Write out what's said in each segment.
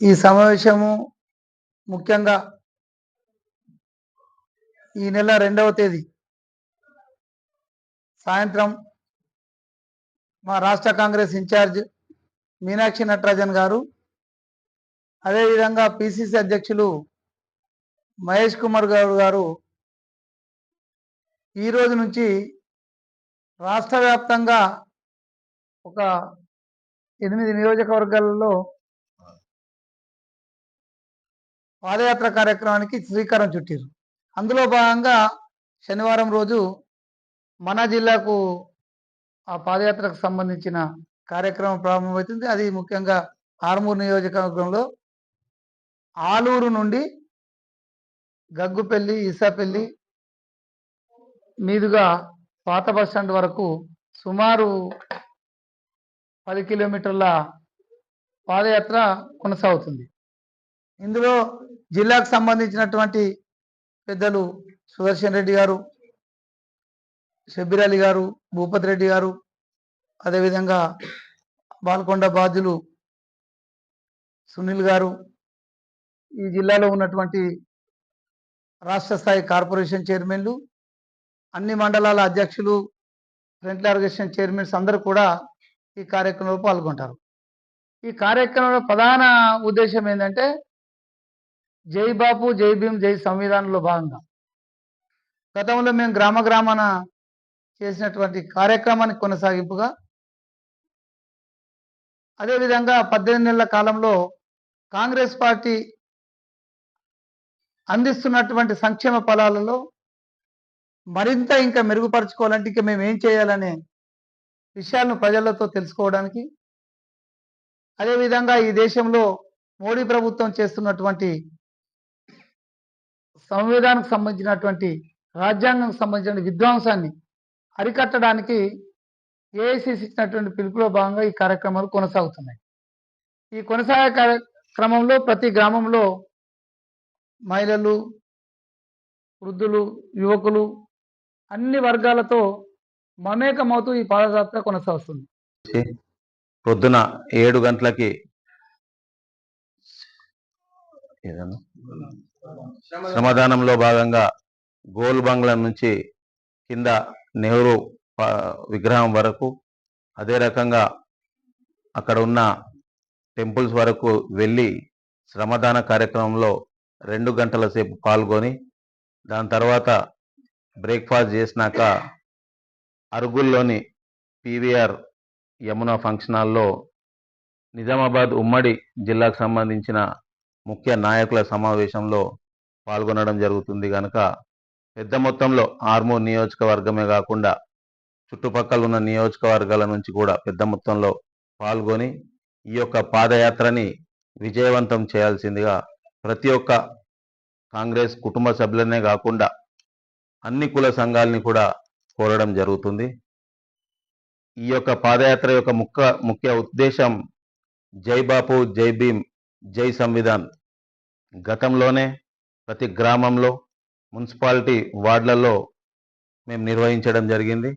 ఈ సమావేశము ముఖ్యంగా ఈ నెల 2వ తేదీ సాయంత్రం మా రాష్ట్ర కాంగ్రెస్ ఇన్ఛార్జ్ మీనాక్షి నటరాజన్ గారు, అదేవిధంగా పిసిసి అధ్యక్షులు మహేష్ కుమార్ గౌడ్ గారు ఈ రోజు నుంచి రాష్ట్ర వ్యాప్తంగా ఒక 8 నియోజకవర్గాలలో పాదయాత్ర కార్యక్రమానికి శ్రీకారం చుట్టారు. అందులో భాగంగా శనివారం రోజు మన జిల్లాకు ఆ పాదయాత్రకు సంబంధించిన కార్యక్రమం ప్రారంభమవుతుంది. అది ముఖ్యంగా ఆర్మూర్ నియోజకవర్గంలో ఆలూరు నుండి గగ్గుపల్లి, ఇసాపల్లి మీదుగా పాత బస్టాండ్ వరకు సుమారు 10 కిలోమీటర్ల పాదయాత్ర కొనసాగుతుంది. ఇందులో జిల్లాకు సంబంధించినటువంటి పెద్దలు సుదర్శన్ రెడ్డి గారు, షబ్బీర్ అలీ గారు, భూపతి రెడ్డి గారు, అదేవిధంగా బాల్కొండ బాధ్యులు సునీల్ గారు, ఈ జిల్లాలో ఉన్నటువంటి రాష్ట్ర స్థాయి కార్పొరేషన్ చైర్మన్లు, అన్ని మండలాల అధ్యక్షులు, ఫ్రంట్ ఆర్గనైజేషన్ చైర్మన్స్ అందరూ కూడా ఈ కార్యక్రమంలో పాల్గొంటారు. ఈ కార్యక్రమంలో ప్రధాన ఉద్దేశం ఏంటంటే జై బాపు, జై భీమ్, జై సంవిధానంలో భాగంగా గతంలో మేము గ్రామాన చేసినటువంటి కార్యక్రమానికి కొనసాగింపుగా, అదేవిధంగా 18 నెలల కాలంలో కాంగ్రెస్ పార్టీ అందిస్తున్నటువంటి సంక్షేమ ఫలాలలో మరింత ఇంకా మెరుగుపరుచుకోవాలంటే ఇంకా మేము ఏం చేయాలనే విషయాలను ప్రజలతో తెలుసుకోవడానికి, అదేవిధంగా ఈ దేశంలో మోడీ ప్రభుత్వం చేస్తున్నటువంటి సంవిధానానికి సంబంధించినటువంటి, రాజ్యాంగం సంబంధించిన విధ్వంసాన్ని అరికట్టడానికి ఏఐసిసి ఇచ్చినటువంటి పిలుపులో భాగంగా ఈ కార్యక్రమాలు కొనసాగుతున్నాయి. ఈ కొనసాగే కార్యక్రమంలో ప్రతి గ్రామంలో మహిళలు, వృద్ధులు, యువకులు అన్ని వర్గాలతో మమేకమవుతూ ఈ పాదయాత్ర కొనసాగుతుంది. పొద్దున 7 గంటలకి శ్రమదానంలో భాగంగా గోల్ బంగ్లా నుంచి కింద నెహ్రూ విగ్రహం వరకు, అదే రకంగా అక్కడ ఉన్న టెంపుల్స్ వరకు వెళ్ళి శ్రమదాన కార్యక్రమంలో 2 గంటల సేపు పాల్గొని, దాని తర్వాత బ్రేక్ఫాస్ట్ చేసినాక అరుగుల్లోని పివిఆర్ యమునా ఫంక్షన్ హాల్లో నిజామాబాద్ ఉమ్మడి జిల్లాకు సంబంధించిన ముఖ్య నాయకుల సమావేశంలో పాల్గొనడం జరుగుతుంది. కనుక పెద్ద మొత్తంలో ఆర్మూర్ నియోజకవర్గమే కాకుండా చుట్టుపక్కల ఉన్న నియోజకవర్గాల నుంచి కూడా పెద్ద మొత్తంలో పాల్గొని ఈ యొక్క పాదయాత్రని విజయవంతం చేయాల్సిందిగా ప్రతి ఒక్క కాంగ్రెస్ కుటుంబ సభ్యులనే కాకుండా అన్ని కుల సంఘాలని కూడా కోరడం జరుగుతుంది. ఈ యొక్క పాదయాత్ర యొక్క ముఖ్య ఉద్దేశం జై బాపు, జై భీమ్, జై సంవిధాన్. గతంలోనే ప్రతి గ్రామంలో, మున్సిపాలిటీ వార్డులలో మేము నిర్వహించడం జరిగింది.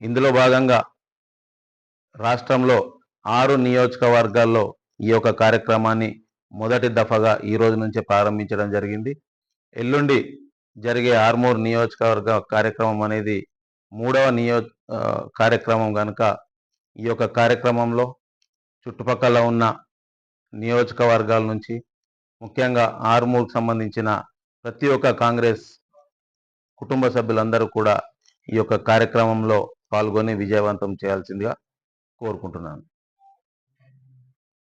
ఇందులో భాగంగా రాష్ట్రంలో 6 నియోజకవర్గాల్లో ఈ యొక్క కార్యక్రమాన్ని మొదటి దఫాగా ఈ రోజు నుంచే ప్రారంభించడం జరిగింది. ఎల్లుండి జరిగే ఆర్మూర్ నియోజకవర్గ కార్యక్రమం అనేది 3వ కార్యక్రమం కనుక ఈ యొక్క కార్యక్రమంలో చుట్టుపక్కల ఉన్న నియోజకవర్గాల నుంచి, ముఖ్యంగా ఆర్మూర్కు సంబంధించిన ప్రతి ఒక్క కాంగ్రెస్ కుటుంబ సభ్యులందరూ కూడా ఈ యొక్క కార్యక్రమంలో పాల్గొని విజయవంతం చేయాల్సిందిగా కోరుకుంటున్నాను.